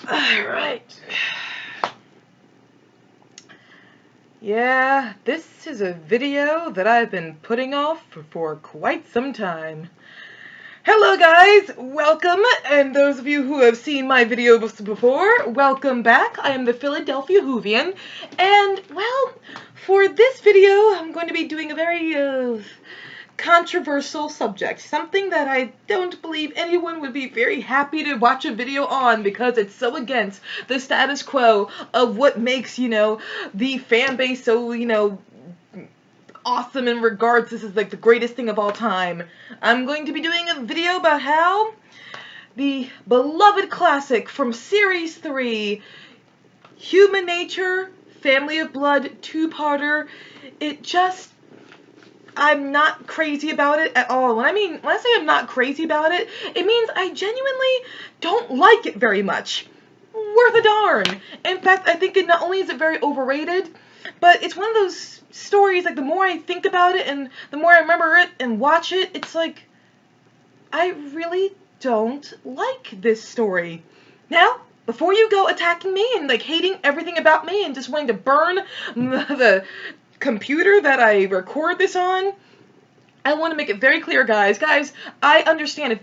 Alright. Yeah, this is a video that I've been putting off for quite some time. Hello guys, welcome, and those of you who have seen my videos before, welcome back. I am the Philadelphia Whovian, and well, for this video I'm going to be doing a very controversial subject, something that I don't believe anyone would be very happy to watch a video on because it's so against the status quo of what makes, the fan base so, awesome and regards this as like the greatest thing of all time. I'm going to be doing a video about how the beloved classic from Series 3, Human Nature, Family of Blood, two-parter, I'm not crazy about it at all. When I say I'm not crazy about it, it means I genuinely don't like it very much. Worth a darn. In fact, I think not only is it very overrated, but it's one of those stories, like, the more I think about it and the more I remember it and watch it, it's like, I really don't like this story. Now, before you go attacking me and, like, hating everything about me and just wanting to burn the computer that I record this on, I want to make it very clear, guys, I understand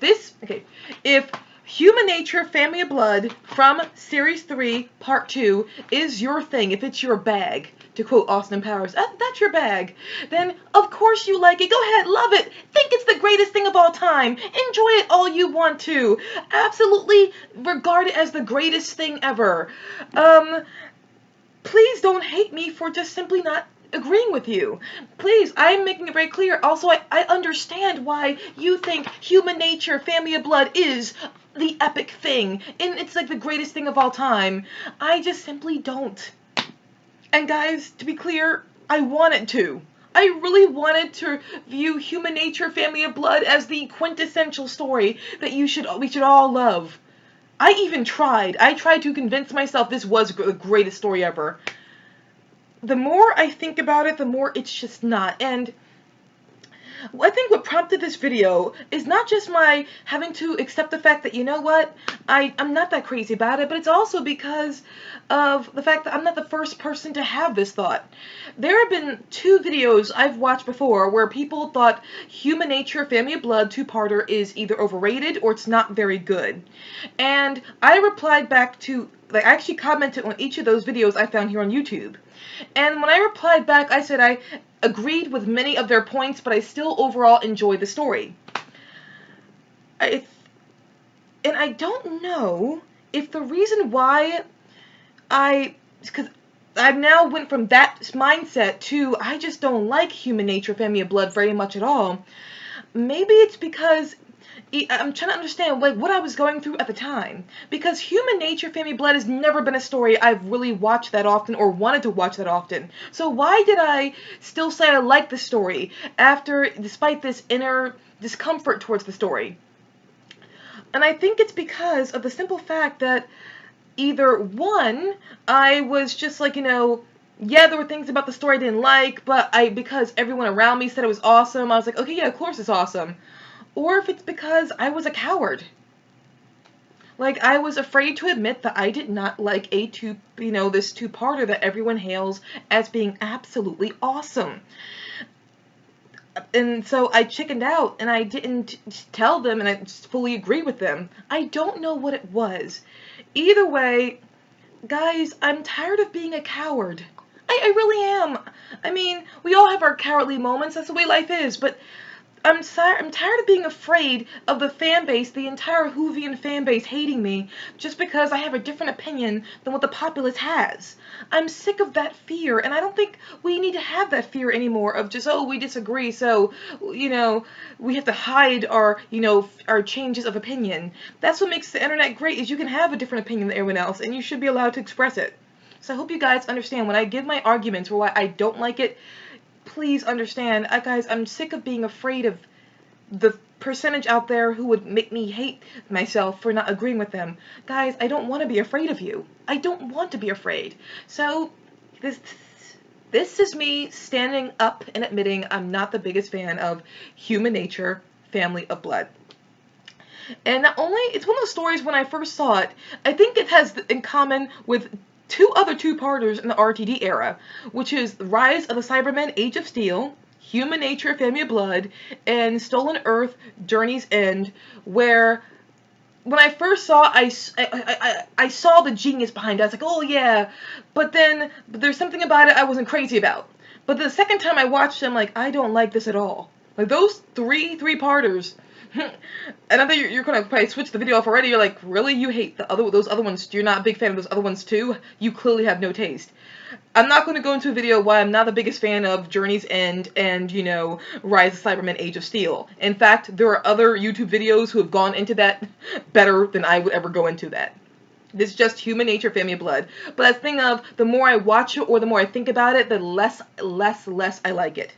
if Human Nature, Family of Blood from Series 3, Part 2 is your thing, if it's your bag, to quote Austin Powers, that's your bag, then of course you like it. Go ahead, love it, think it's the greatest thing of all time, enjoy it all you want to, absolutely regard it as the greatest thing ever. Please don't hate me for just simply not agreeing with you. Please, I'm making it very clear. Also, I understand why you think Human Nature, Family of Blood is the epic thing, and it's like the greatest thing of all time. I just simply don't. And guys, to be clear, I wanted to. I really wanted to view Human Nature, Family of Blood as the quintessential story that we should all love. I even tried. I tried to convince myself this was the greatest story ever. The more I think about it, the more it's just not. And I think what prompted this video is not just my having to accept the fact that, you know what, I'm not that crazy about it, but it's also because of the fact that I'm not the first person to have this thought. There have been two videos I've watched before where people thought Human Nature, Family of Blood two-parter is either overrated or it's not very good. And I replied back to, I actually commented on each of those videos I found here on YouTube. And when I replied back, I said I agreed with many of their points, but I still overall enjoyed the story. And I don't know if the reason why because I've now went from that mindset to I just don't like Human Nature, Family of Blood very much at all. Maybe it's because I'm trying to understand what I was going through at the time, because Human Nature, Family Blood has never been a story I've really watched that often or wanted to watch that often. So why did I still say I like the story despite this inner discomfort towards the story? And I think it's because of the simple fact that either one, I was just like, yeah, there were things about the story I didn't like, but because everyone around me said it was awesome, I was like, okay, yeah, of course it's awesome. Or if it's because I was a coward. Like, I was afraid to admit that I did not like this two-parter that everyone hails as being absolutely awesome. And so I chickened out, and I didn't tell them, and I fully agree with them. I don't know what it was. Either way, guys, I'm tired of being a coward. I really am. I mean, we all have our cowardly moments, that's the way life is, but I'm tired of being afraid of the fan base, the entire Whovian fan base hating me just because I have a different opinion than what the populace has. I'm sick of that fear, and I don't think we need to have that fear anymore of just, oh, we disagree, so, we have to hide our changes of opinion. That's what makes the internet great, is you can have a different opinion than everyone else, and you should be allowed to express it. So I hope you guys understand when I give my arguments for why I don't like it. Please understand, guys, I'm sick of being afraid of the percentage out there who would make me hate myself for not agreeing with them. Guys, I don't want to be afraid of you. I don't want to be afraid. So, this is me standing up and admitting I'm not the biggest fan of Human Nature, Family of Blood. And not only, it's one of those stories when I first saw it, I think it has in common with two other two-parters in the RTD era, which is Rise of the Cybermen, Age of Steel, Human Nature, Family of Blood, and Stolen Earth, Journey's End, where when I first saw I saw the genius behind it. I was like, oh yeah, but there's something about it I wasn't crazy about. But the second time I watched it, I'm like, I don't like this at all. Like those three-parters. And I think you're gonna probably switch the video off already. You're like, really? You hate those other ones? You're not a big fan of those other ones too? You clearly have no taste. I'm not going to go into a video why I'm not the biggest fan of Journey's End and, you know, Rise of Cybermen Age of Steel. In fact, there are other YouTube videos who have gone into that better than I would ever go into that. This is just Human Nature, Family of Blood. But as thing of, the more I watch it or the more I think about it, the less I like it.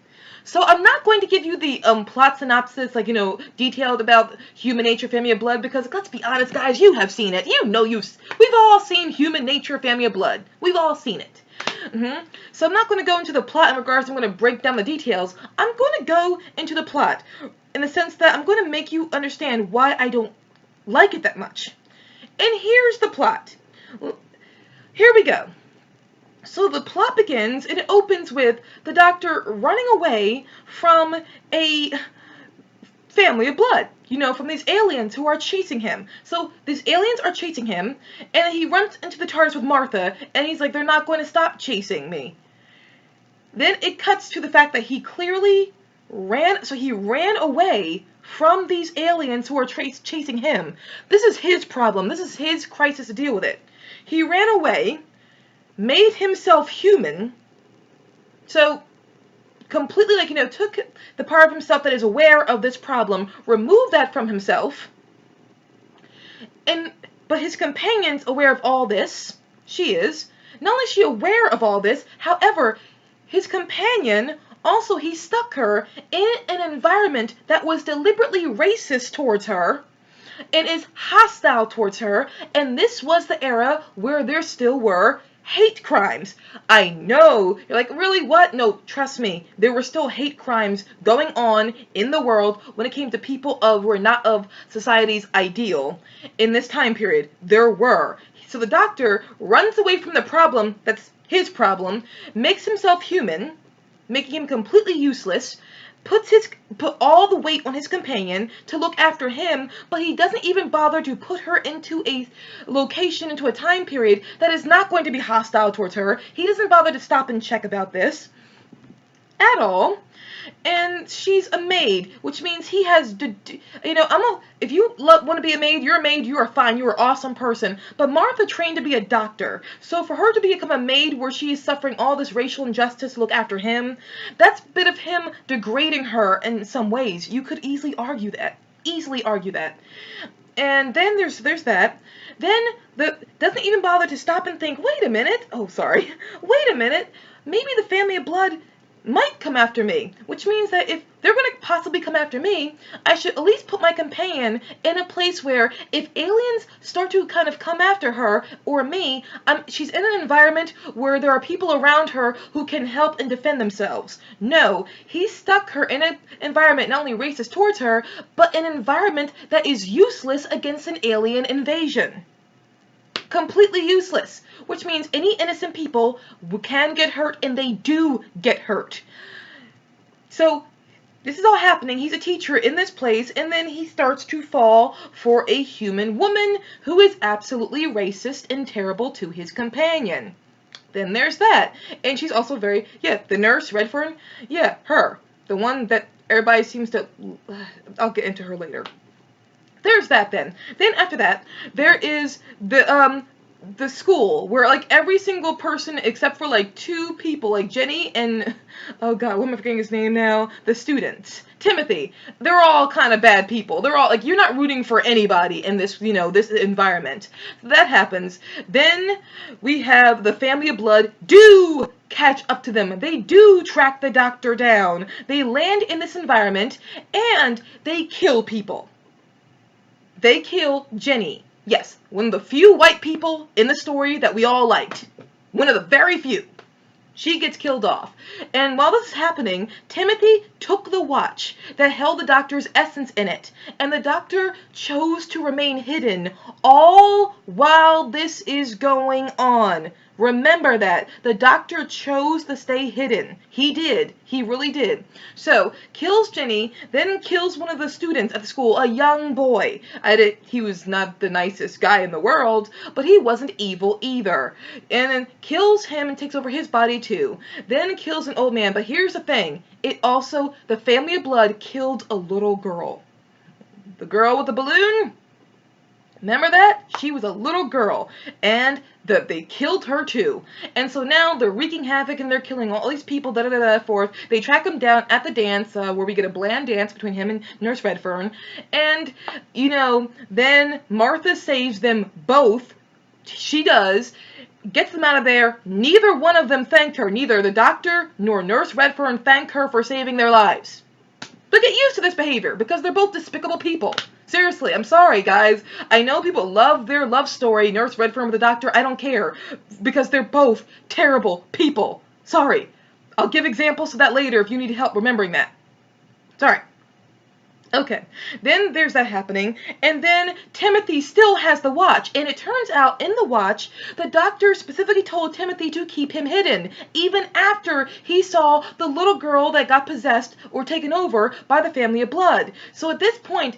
So I'm not going to give you the plot synopsis, like, you know, detailed about Human Nature, Family of Blood, because let's be honest, guys, you have seen it. You know we've all seen Human Nature, Family of Blood. We've all seen it. So I'm not going to go into the plot in regards to I'm going to break down the details. I'm going to go into the plot in the sense that I'm going to make you understand why I don't like it that much. And here's the plot. Here we go. So the plot begins, and it opens with the Doctor running away from a family of blood. You know, from these aliens who are chasing him. So these aliens are chasing him, and he runs into the TARDIS with Martha, and he's like, they're not going to stop chasing me. Then it cuts to the fact that he clearly he ran away from these aliens who are chasing him. This is his problem. This is his crisis to deal with it. He ran away, made himself human, so completely, like, you know, took the part of himself that is aware of this problem, removed that from himself, but his companion's aware of all this. She is. Not only is she aware of all this, however, his companion, also, he stuck her in an environment that was deliberately racist towards her, and is hostile towards her, and this was the era where there still were hate crimes. I know. You're like, really? What? No, trust me. There were still hate crimes going on in the world when it came to people who were not of society's ideal. In this time period, there were. So the Doctor runs away from the problem that's his problem, makes himself human, making him completely useless, put all the weight on his companion to look after him, but he doesn't even bother to put her into a location, into a time period that is not going to be hostile towards her. He doesn't bother to stop and check about this at all. And she's a maid, which means he has, you know, if you want to be a maid, you're a maid, you are fine, you're an awesome person. But Martha trained to be a doctor, so for her to become a maid where she is suffering all this racial injustice to look after him, that's a bit of him degrading her in some ways. You could easily argue that. And then there's that. Then doesn't even bother to stop and think, wait a minute, maybe the family of blood might come after me, which means that if they're going to possibly come after me, I should at least put my companion in a place where if aliens start to kind of come after her or me, she's in an environment where there are people around her who can help and defend themselves. No, he stuck her in an environment not only racist towards her, but an environment that is useless against an alien invasion. Completely useless, which means any innocent people can get hurt, and they do get hurt. So this is all happening. He's a teacher in this place, and then he starts to fall for a human woman who is absolutely racist and terrible to his companion. Then there's that. And she's also the nurse, Redfern, her. The one that everybody seems to, I'll get into her later. There's that then. Then after that, there is the school where like every single person except for like two people, like Jenny and, oh god, what am I forgetting his name now? The students. Timothy. They're all kind of bad people. They're all like, you're not rooting for anybody in this, you know, this environment. That happens. Then we have the family of blood do catch up to them. They do track the Doctor down. They land in this environment and they kill people. They kill Jenny. Yes, one of the few white people in the story that we all liked. One of the very few. She gets killed off. And while this is happening, Timothy took the watch that held the doctor's essence in it, and the doctor chose to remain hidden all while this is going on. Remember that. The doctor chose to stay hidden. He did. He really did. So, kills Jenny, then kills one of the students at the school, a young boy. He was not the nicest guy in the world, but he wasn't evil either. And then kills him and takes over his body too. Then kills an old man. But here's the thing. The family of blood killed a little girl. The girl with the balloon? Remember that? She was a little girl, and they killed her too. And so now they're wreaking havoc and they're killing all these people, forth. They track him down at the dance, where we get a bland dance between him and Nurse Redfern. And, then Martha saves them both. She does. Gets them out of there. Neither one of them thanked her. Neither the doctor nor Nurse Redfern thanked her for saving their lives. But get used to this behavior, because they're both despicable people. Seriously, I'm sorry, guys. I know people love their love story, Nurse Redfern with the doctor. I don't care, because they're both terrible people. Sorry. I'll give examples of that later if you need help remembering that. Sorry. Okay, then there's that happening, and then Timothy still has the watch, and it turns out in the watch, the doctor specifically told Timothy to keep him hidden, even after he saw the little girl that got possessed or taken over by the family of blood. So at this point,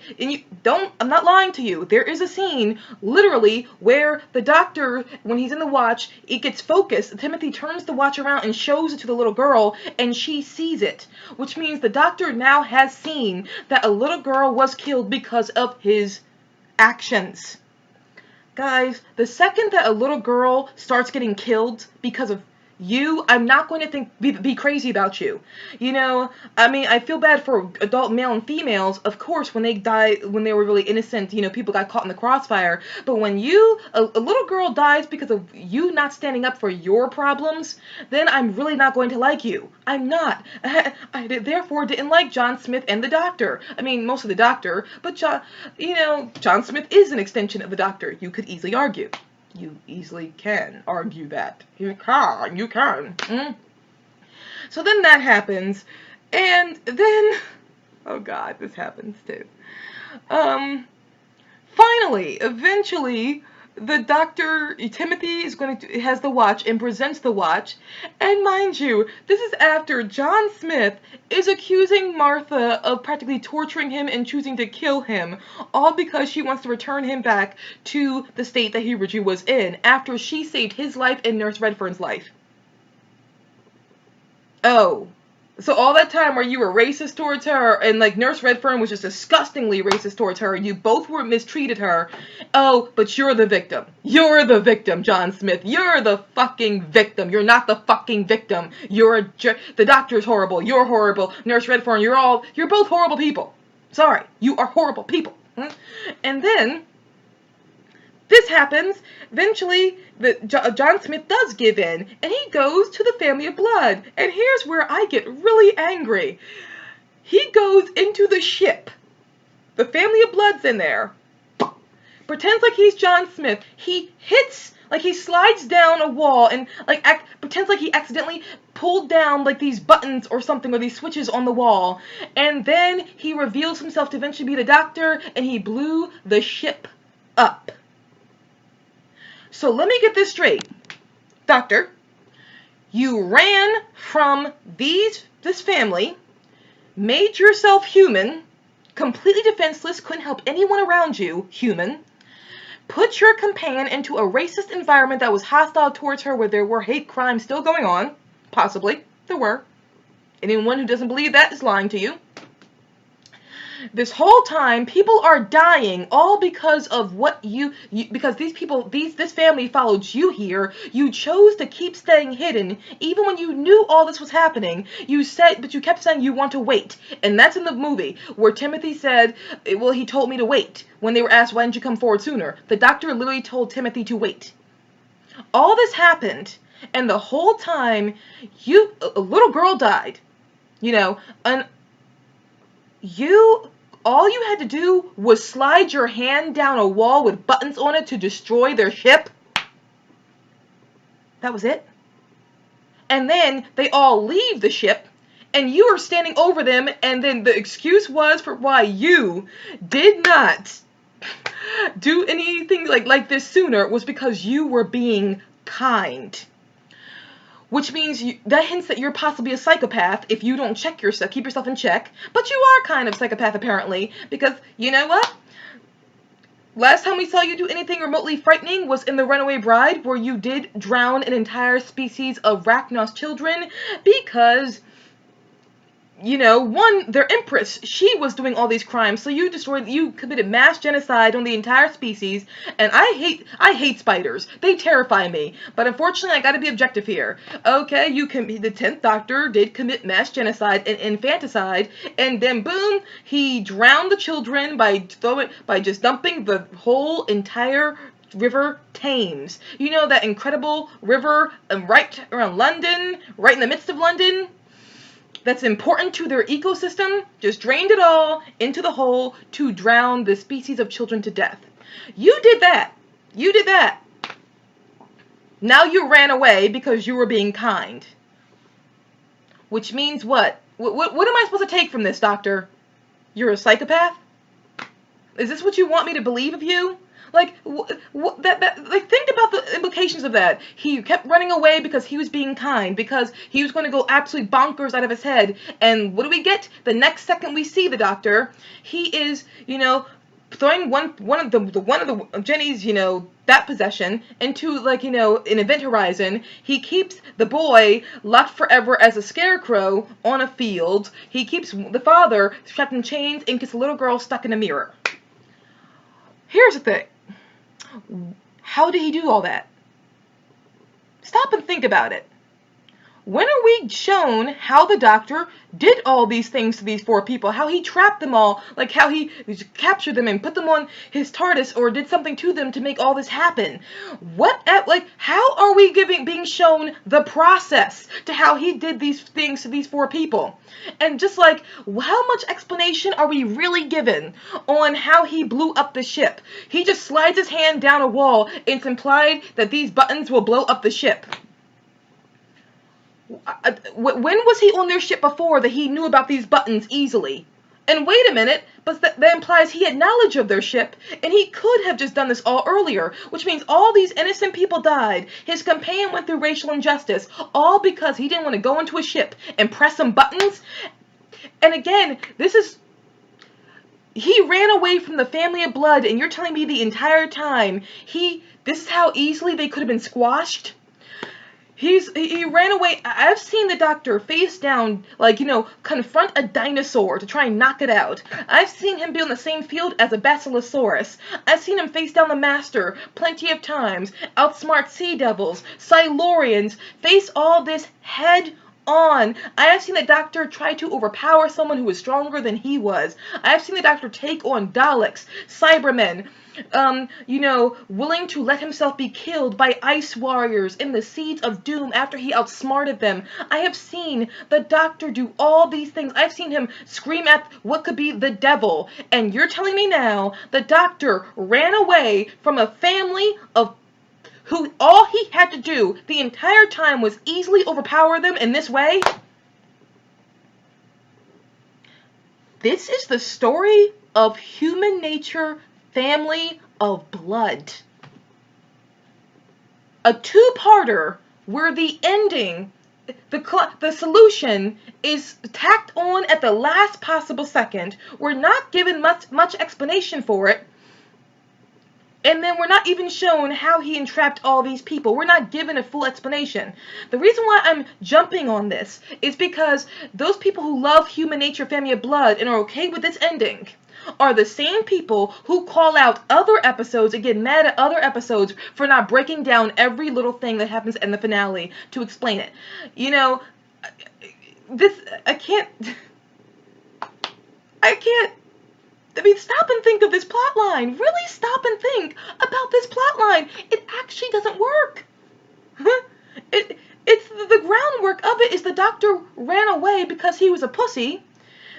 I'm not lying to you, there is a scene, literally, where the doctor, when he's in the watch, it gets focused, Timothy turns the watch around and shows it to the little girl, and she sees it, which means the doctor now has seen that a little girl was killed because of his actions. Guys, the second that a little girl starts getting killed because of you, I'm not going to be crazy about you. I feel bad for adult male and females, of course, when they die, when they were really innocent, people got caught in the crossfire. But when a little girl dies because of you not standing up for your problems, then I'm really not going to like you. I'm not. I therefore didn't like John Smith and the doctor. Most of the doctor, but John Smith is an extension of the doctor, you could easily argue. You easily can argue that. You can. So then that happens, and then, oh God, this happens too. Finally, eventually, the doctor, Timothy, has the watch and presents the watch, and mind you, this is after John Smith is accusing Martha of practically torturing him and choosing to kill him, all because she wants to return him back to the state that he originally was in, after she saved his life and Nurse Redfern's life. Oh. So all that time where you were racist towards her, and Nurse Redfern was just disgustingly racist towards her, you both were mistreated her. Oh, but you're the victim. You're the victim, John Smith. You're the fucking victim. You're not the fucking victim. The doctor's horrible. You're horrible. Nurse Redfern, you're both horrible people. Sorry, you are horrible people. And then this happens. Eventually, John Smith does give in, and he goes to the family of blood. And here's where I get really angry. He goes into the ship. The family of blood's in there. Pretends like he's John Smith. He slides down a wall and pretends like he accidentally pulled down these buttons or something, or these switches on the wall. And then he reveals himself to eventually be the doctor, and he blew the ship up. So let me get this straight. Doctor, you ran from this family, made yourself human, completely defenseless, couldn't help anyone around you, human, put your companion into a racist environment that was hostile towards her, where there were hate crimes still going on. Possibly. There were. Anyone who doesn't believe that is lying to you. This whole time, people are dying, all because of because this family followed you here. You chose to keep staying hidden, even when you knew all this was happening. But you kept saying you want to wait. And that's in the movie, where Timothy said, well, he told me to wait. When they were asked, why didn't you come forward sooner? The doctor literally told Timothy to wait. All this happened, and the whole time, a little girl died. All you had to do was slide your hand down a wall with buttons on it to destroy their ship. That was it. and then they all leave the ship, and you are standing over them, and then the excuse was for why you did not do anything like this sooner was because you were being kind. Which means that hints that you're possibly a psychopath if you don't check yourself, keep yourself in check. But you are kind of psychopath apparently, because you know what? Last time we saw you do anything remotely frightening was in The Runaway Bride, where you did drown an entire species of Rachnos children because, you know, one, their empress, she was doing all these crimes, so you committed mass genocide on the entire species, and I hate spiders. They terrify me, but unfortunately I gotta be objective here. Okay, the 10th Doctor did commit mass genocide and infanticide, and then boom, he drowned the children by just dumping the whole entire River Thames. You know, that incredible river right around London, right in the midst of London? That's important to their ecosystem, just drained it all into the hole to drown the species of children to death. You did that. You did that. Now you ran away because you were being kind. Which means what? What am I supposed to take from this, Doctor? You're a psychopath? Is this what you want me to believe of you? Like, think about the implications of that. He kept running away because he was being kind, because he was going to go absolutely bonkers out of his head. And what do we get? The next second we see the Doctor, he is, you know, throwing one of the Jenny's, you know, that possession into, like, you know, an event horizon. He keeps the boy locked forever as a scarecrow on a field. He keeps the father trapped in chains and gets a little girl stuck in a mirror. Here's the thing. How did he do all that? Stop and think about it. When are we shown how the Doctor did all these things to these 4 people? How he trapped them all, like how he captured them and put them on his TARDIS or did something to them to make all this happen? How are we being shown the process to how he did these things to these 4 people? And just like, how much explanation are we really given on how he blew up the ship? He just slides his hand down a wall and it's implied that these buttons will blow up the ship. When was he on their ship before that he knew about these buttons easily? And wait a minute, but that implies he had knowledge of their ship, and he could have just done this all earlier, which means all these innocent people died. His companion went through racial injustice, all because he didn't want to go into a ship and press some buttons. And again, he ran away from the family of blood, and you're telling me the entire time this is how easily they could have been squashed? He ran away. I've seen the Doctor face down, like, you know, confront a dinosaur to try and knock it out. I've seen him be on the same field as a Basilosaurus. I've seen him face down the Master plenty of times, outsmart Sea Devils, Silurians, face all this head on. I have seen the Doctor try to overpower someone who was stronger than he was. I have seen the Doctor take on Daleks, Cybermen, you know, willing to let himself be killed by ice warriors in the Seeds of Doom after he outsmarted them. I have seen the Doctor do all these things. I've seen him scream at what could be the devil. And you're telling me now the Doctor ran away from a family of who all he had to do the entire time was easily overpower them in this way? This is the story of human nature, family of blood. A 2-parter where the ending, the solution is tacked on at the last possible second. We're not given much explanation for it. And then we're not even shown how he entrapped all these people. We're not given a full explanation. The reason why I'm jumping on this is because those people who love human nature, family of blood, and are okay with this ending are the same people who call out other episodes and get mad at other episodes for not breaking down every little thing that happens in the finale to explain it. You know, I can't. I mean, stop and think of this plot line. Really stop and think about this plot line. It actually doesn't work. It's the groundwork of it is the Doctor ran away because he was a pussy.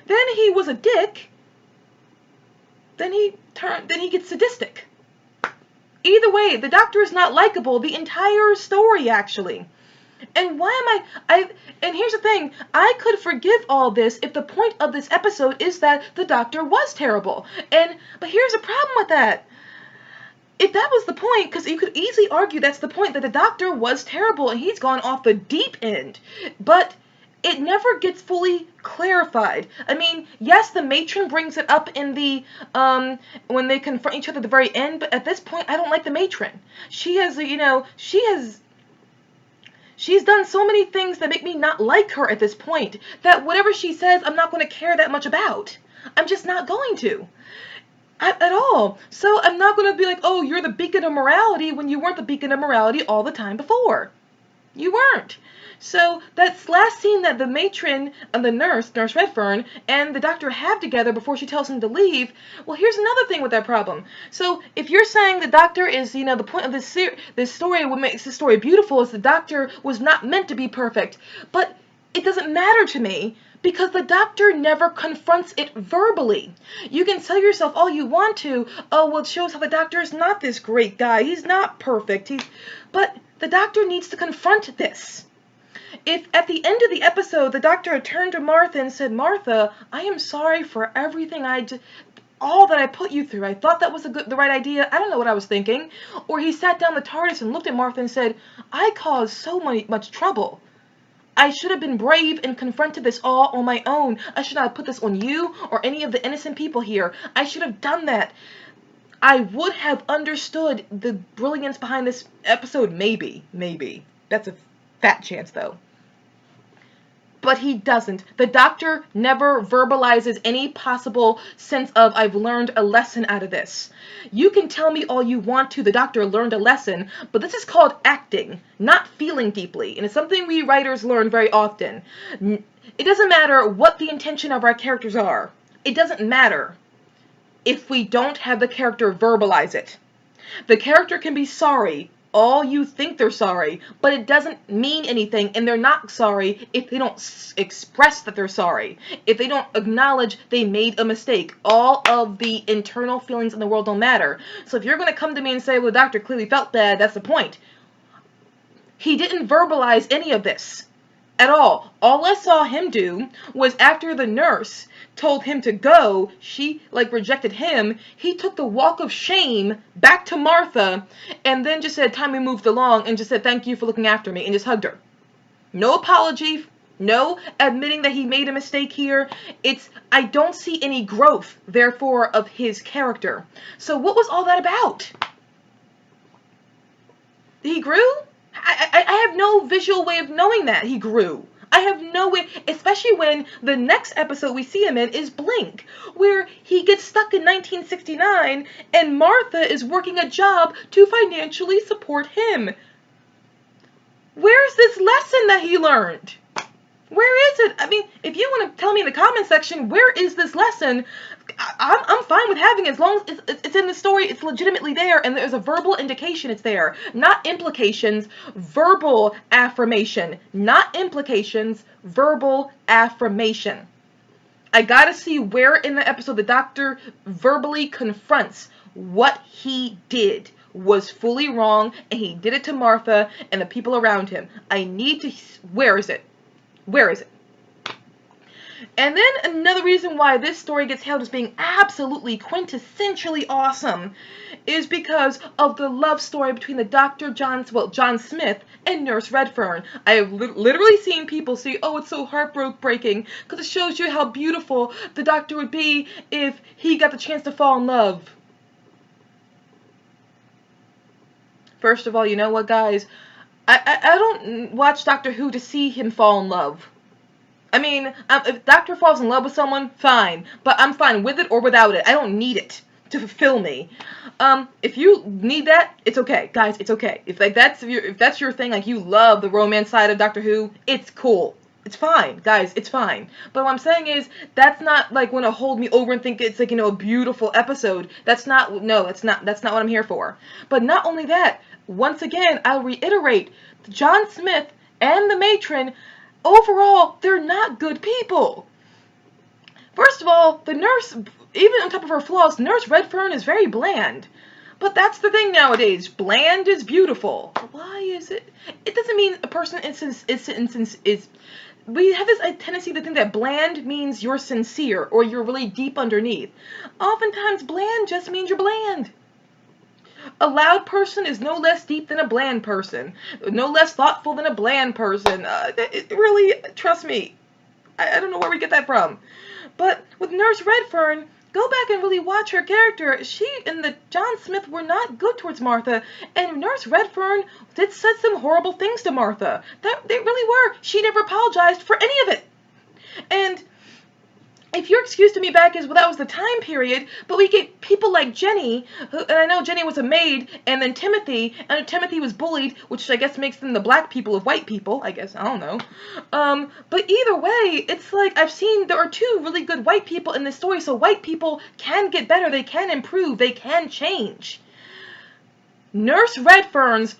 Then he was a dick. Then he gets sadistic. Either way, the Doctor is not likable the entire story, actually. And why am and here's the thing, I could forgive all this if the point of this episode is that the doctor was terrible. But here's the problem with that. If that was the point, because you could easily argue that's the point, that the doctor was terrible and he's gone off the deep end. But it never gets fully clarified. I mean, yes, the matron brings it up in the, when they confront each other at the very end, but at this point, I don't like the matron. She has, she's done so many things that make me not like her at this point, that whatever she says, I'm not going to care that much about. I'm just not going to. At all. So I'm not going to be like, oh, you're the beacon of morality when you weren't the beacon of morality all the time before. You weren't. So that last scene that the matron and the Nurse Redfern, and the doctor have together before she tells him to leave, well, here's another thing with that problem. So if you're saying the doctor is, the point of this story, what makes this story beautiful is the doctor was not meant to be perfect. But it doesn't matter to me, because the doctor never confronts it verbally. You can tell yourself all you want to, oh, well, it shows how the doctor is not this great guy. He's not perfect. But the doctor needs to confront this. If at the end of the episode, the doctor had turned to Martha and said, Martha, I am sorry for everything all that I put you through. I thought that was the right idea. I don't know what I was thinking. Or he sat down the TARDIS and looked at Martha and said, I caused so much trouble. I should have been brave and confronted this all on my own. I should not have put this on you or any of the innocent people here. I should have done that. I would have understood the brilliance behind this episode, maybe. That's a fat chance, though. But he doesn't. The doctor never verbalizes any possible sense of, I've learned a lesson out of this. You can tell me all you want to, the doctor learned a lesson, but this is called acting, not feeling deeply. And it's something we writers learn very often. It doesn't matter what the intention of our characters are. It doesn't matter if we don't have the character verbalize it. The character can be sorry all you think they're sorry, but it doesn't mean anything, and they're not sorry if they don't express that they're sorry, if they don't acknowledge they made a mistake. All of the internal feelings in the world don't matter. So if you're going to come to me and say, well, the doctor clearly felt bad, that's the point. He didn't verbalize any of this at all. All I saw him do was, after the nurse told him to go, she rejected him, he took the walk of shame back to Martha and then just said, time we moved along, and just said, thank you for looking after me, and just hugged her. No apology, no admitting that he made a mistake here. I don't see any growth, therefore, of his character. So what was all that about? He grew? I have no visual way of knowing that he grew. I have no way, especially when the next episode we see him in is Blink, where he gets stuck in 1969 and Martha is working a job to financially support him. Where's this lesson that he learned? Where is it? I mean, if you want to tell me in the comment section, where is this lesson? I'm fine with having it as long as it's in the story, it's legitimately there, and there's a verbal indication it's there. Not implications, verbal affirmation. Not implications, verbal affirmation. I gotta see where in the episode the doctor verbally confronts what he did was fully wrong, and he did it to Martha and the people around him. I need to... Where is it? Where is it? And then another reason why this story gets hailed as being absolutely quintessentially awesome is because of the love story between the Dr. John Smith and Nurse Redfern. I have literally seen people say, oh, it's so heartbreaking because it shows you how beautiful the doctor would be if he got the chance to fall in love. First of all, you know what, guys? I don't watch Doctor Who to see him fall in love. I mean, if Doctor falls in love with someone, fine. But I'm fine with it or without it. I don't need it to fulfill me. If you need that, it's okay. Guys, it's okay. If that's your thing, you love the romance side of Doctor Who, it's cool. It's fine, guys, it's fine. But what I'm saying is, that's not going to hold me over and think it's a beautiful episode. That's not what I'm here for. But not only that, once again, I'll reiterate, John Smith and the matron, overall, they're not good people. First of all, the nurse, even on top of her flaws, Nurse Redfern is very bland. But that's the thing nowadays. Bland is beautiful. Why is it? It doesn't mean a person is. We have this tendency to think that bland means you're sincere or you're really deep underneath. Oftentimes, bland just means you're bland. A loud person is no less deep than a bland person. No less thoughtful than a bland person. It really, trust me, I don't know where we get that from. But with Nurse Redfern, go back and really watch her character. She and the John Smith were not good towards Martha, and Nurse Redfern did said some horrible things to Martha. They really were. She never apologized for any of it. And if your excuse to me back is, well, that was the time period, but we get people like Jenny, and I know Jenny was a maid, and then Timothy, and Timothy was bullied, which I guess makes them the black people of white people, I guess, I don't know. But either way, it's like, I've seen there are two really good white people in this story, so white people can get better, they can improve, they can change. Nurse Redfern's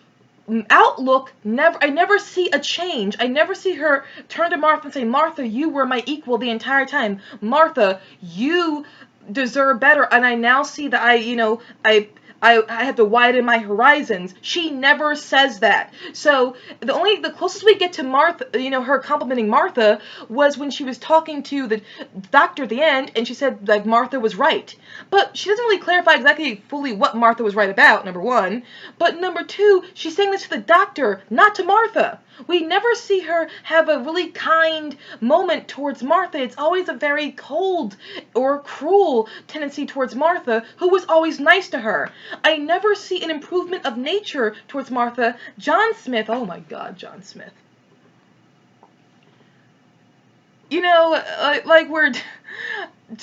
outlook, I never see a change. I never see her turn to Martha and say, Martha, you were my equal the entire time. Martha, you deserve better. And I now see that I have to widen my horizons. She never says that. So the closest we get to Martha, her complimenting Martha, was when she was talking to the doctor at the end, and she said like Martha was right. But she doesn't really clarify exactly fully what Martha was right about, number one. But number two, she's saying this to the doctor, not to Martha. We never see her have a really kind moment towards Martha. It's always a very cold or cruel tendency towards Martha, who was always nice to her. I never see an improvement of nature towards Martha. John Smith, oh my God, John Smith.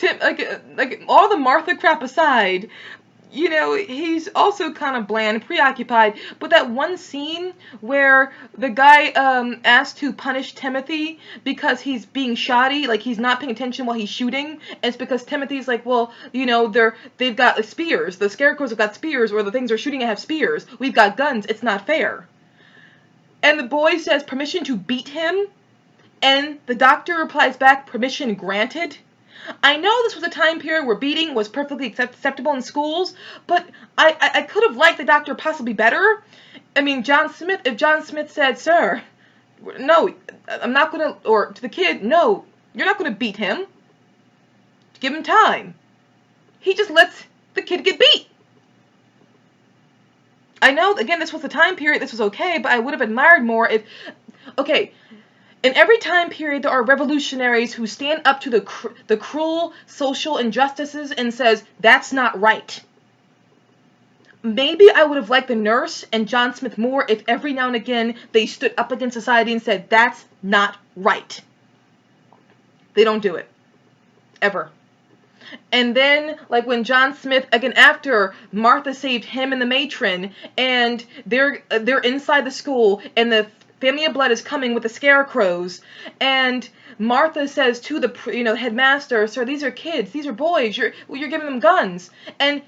Like all the Martha crap aside, he's also kind of bland, preoccupied. But that one scene where the guy asked to punish Timothy because he's being shoddy, like he's not paying attention while he's shooting, and it's because Timothy's like, well, they've got spears. The scarecrows have got spears, or the things they're shooting at have spears. We've got guns. It's not fair. And the boy says permission to beat him, and the doctor replies back, permission granted. I know this was a time period where beating was perfectly acceptable in schools, but I could have liked the doctor possibly better. I mean, if John Smith said, sir, no, I'm not going to, or to the kid, no, you're not going to beat him. Give him time. He just lets the kid get beat. I know, again, this was the time period, this was okay, but I would have admired more if, okay, in every time period, there are revolutionaries who stand up to the cruel social injustices and says, that's not right. Maybe I would have liked the nurse and John Smith more if every now and again they stood up against society and said, that's not right. They don't do it. Ever. And then, like when John Smith, again after Martha saved him and the matron, and they're inside the school, and the family of blood is coming with the scarecrows, and Martha says to the headmaster, sir, these are kids, these are boys, you're giving them guns. And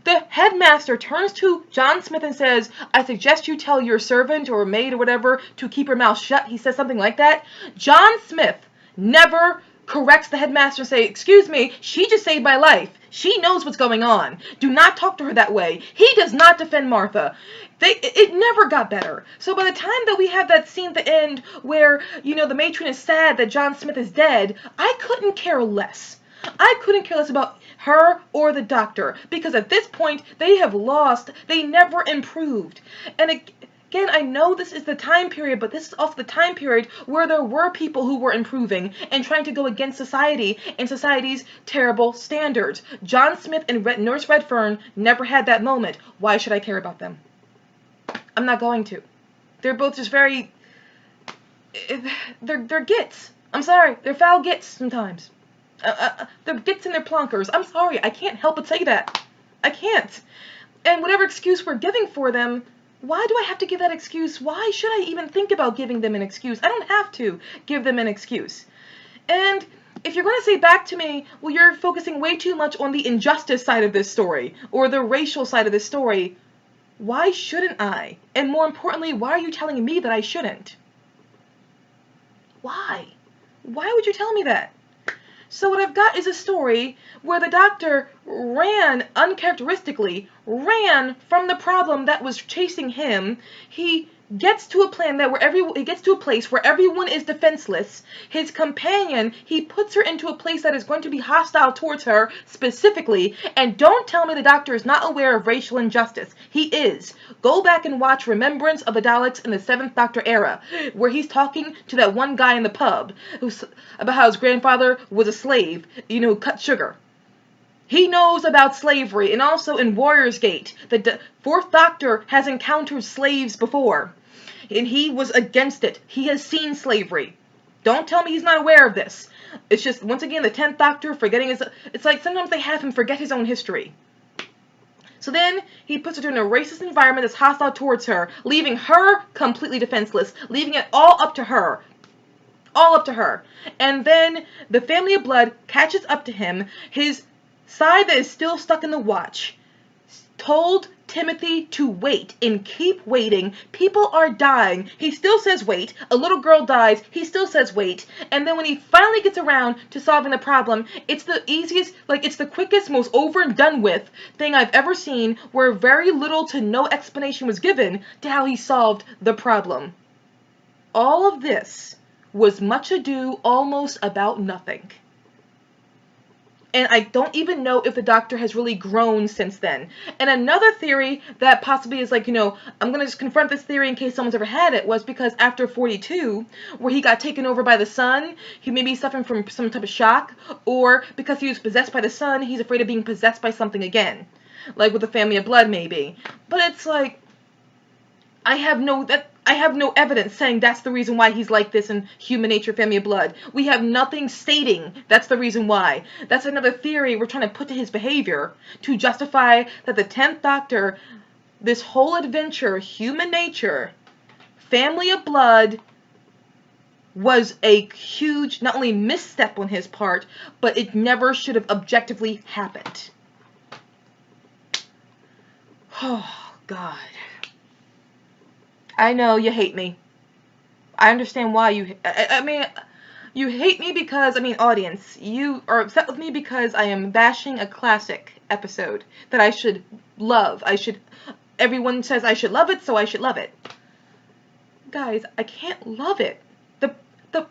the headmaster turns to John Smith and says, I suggest you tell your servant or maid or whatever to keep her mouth shut. He says something like that. John Smith never corrects the headmaster and say, excuse me, she just saved my life. She knows what's going on. Do not talk to her that way. He does not defend Martha. It never got better. So by the time that we have that scene at the end where, the matron is sad that John Smith is dead, I couldn't care less. I couldn't care less about her or the doctor, because at this point, they have lost. They never improved. And again, I know this is the time period, but this is also the time period where there were people who were improving and trying to go against society and society's terrible standards. John Smith and Nurse Redfern never had that moment. Why should I care about them? I'm not going to. They're both just very... They're gits. I'm sorry. They're foul gits sometimes. They're gits and they're plonkers. I'm sorry. I can't help but say that. I can't. And whatever excuse we're giving for them, why do I have to give that excuse? Why should I even think about giving them an excuse? I don't have to give them an excuse. And if you're going to say back to me, well, you're focusing way too much on the injustice side of this story or the racial side of this story, why shouldn't I? And more importantly, why are you telling me that I shouldn't? Why? Why would you tell me that? So what I've got is a story where the doctor ran from the problem that was chasing him. He gets to a plan that he gets to a place where everyone is defenseless. His companion, he puts her into a place that is going to be hostile towards her specifically. And don't tell me the doctor is not aware of racial injustice. He is. Go back and watch Remembrance of the Daleks in the Seventh Doctor era, where he's talking to that one guy in the pub about how his grandfather was a slave, who cut sugar. He knows about slavery, and also in Warrior's Gate, the Fourth Doctor has encountered slaves before, and he was against it. He has seen slavery. Don't tell me he's not aware of this. It's just, once again, the 10th Doctor forgetting it's like sometimes they have him forget his own history. So then he puts her in a racist environment that's hostile towards her, leaving her completely defenseless, leaving it all up to her. All up to her. And then the family of blood catches up to him. His side that is still stuck in the watch told Timothy to wait and keep waiting. People are dying. He still says wait. A little girl dies. He still says wait. And then when he finally gets around to solving the problem, it's the easiest, it's the quickest, most over and done with thing I've ever seen, where very little to no explanation was given to how he solved the problem. All of this was much ado almost about nothing. And I don't even know if the Doctor has really grown since then. And another theory that possibly is I'm going to just confront this theory in case someone's ever had it, was because after 42, where he got taken over by the sun, he may be suffering from some type of shock, or because he was possessed by the sun, he's afraid of being possessed by something again. Like with the family of blood, maybe. But it's I have no evidence saying that's the reason why he's like this in Human Nature, Family of Blood. We have nothing stating that's the reason why. That's another theory we're trying to put to his behavior to justify that the 10th Doctor, this whole adventure, Human Nature, Family of Blood, was a huge, not only misstep on his part, but it never should have objectively happened. Oh, God. I know you hate me. I understand why you... you hate me because, audience, you are upset with me because I am bashing a classic episode that I should love. Everyone says I should love it, so I should love it. Guys, I can't love it.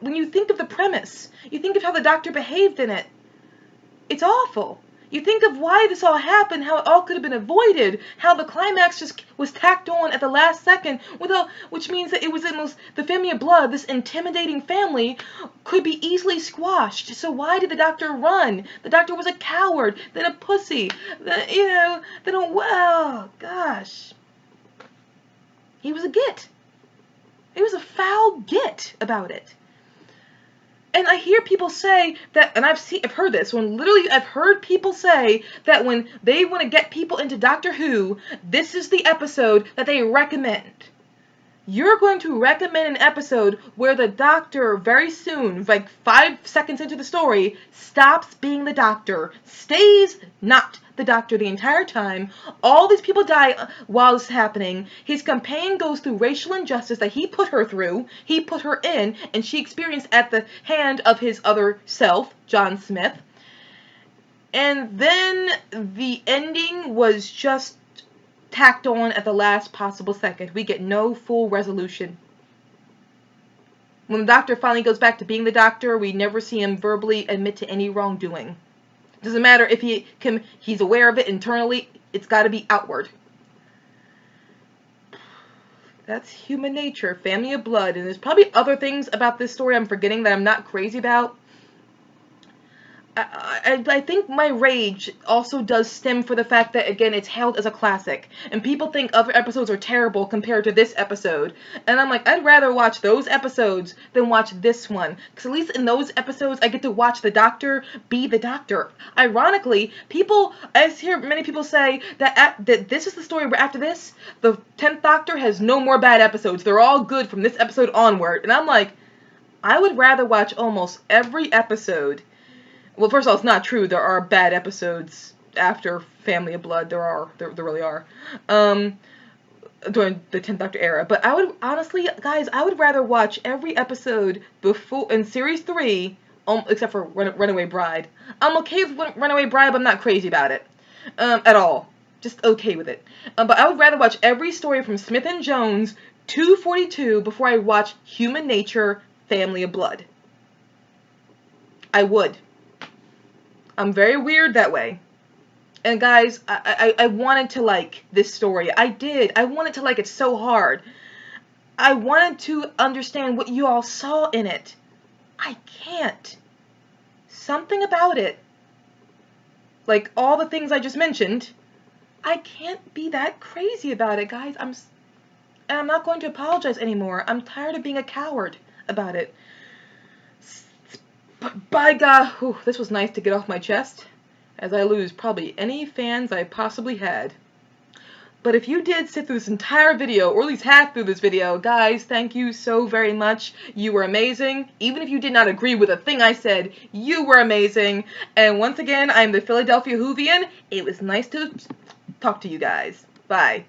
When you think of the premise, you think of how the Doctor behaved in it, it's awful. You think of why this all happened, how it all could have been avoided, how the climax just was tacked on at the last second, which means that it was the family of blood, this intimidating family, could be easily squashed. So why did the Doctor run? The Doctor was a coward, then a pussy, oh, gosh. He was a git. He was a foul git about it. And I hear people say that, and I've heard this, I've heard people say that when they want to get people into Doctor Who, this is the episode that they recommend. You're going to recommend an episode where the Doctor very soon, 5 seconds into the story, stops being the Doctor, stays not the Doctor the entire time. All these people die while this is happening. His companion goes through racial injustice that he put her through, he put her in, and she experienced at the hand of his other self, John Smith. And then the ending was just tacked on at the last possible second. We get no full resolution. When the Doctor finally goes back to being the Doctor, we never see him verbally admit to any wrongdoing. Doesn't matter if he's aware of it internally, it's got to be outward. That's Human Nature, Family of Blood, and there's probably other things about this story I'm forgetting that I'm not crazy about. I think my rage also does stem for the fact that, again, it's held as a classic. And people think other episodes are terrible compared to this episode. And I'm like, I'd rather watch those episodes than watch this one. Because at least in those episodes, I get to watch the Doctor be the Doctor. Ironically, I hear many people say that this is the story where after this, the 10th Doctor has no more bad episodes. They're all good from this episode onward. And I'm like, I would rather watch almost every episode. Well, first of all, it's not true. There are bad episodes after Family of Blood. There really are. During the 10th Doctor era. But I would, honestly, guys, I would rather watch every episode before in Series 3 except for Runaway Bride. I'm okay with Runaway Bride, but I'm not crazy about it at all. Just okay with it. But I would rather watch every story from Smith and Jones 242 before I watch Human Nature, Family of Blood. I would. I'm very weird that way. And guys, I wanted to like this story. I did. I wanted to like it so hard. I wanted to understand what you all saw in it. I can't. Something about it, like all the things I just mentioned, I can't be that crazy about it, guys. I'm not going to apologize anymore. I'm tired of being a coward about it. By God, whew, this was nice to get off my chest, as I lose probably any fans I possibly had. But if you did sit through this entire video, or at least half through this video, guys, thank you so very much. You were amazing. Even if you did not agree with a thing I said, you were amazing. And once again, I'm the Philadelphia Whovian. It was nice to talk to you guys. Bye.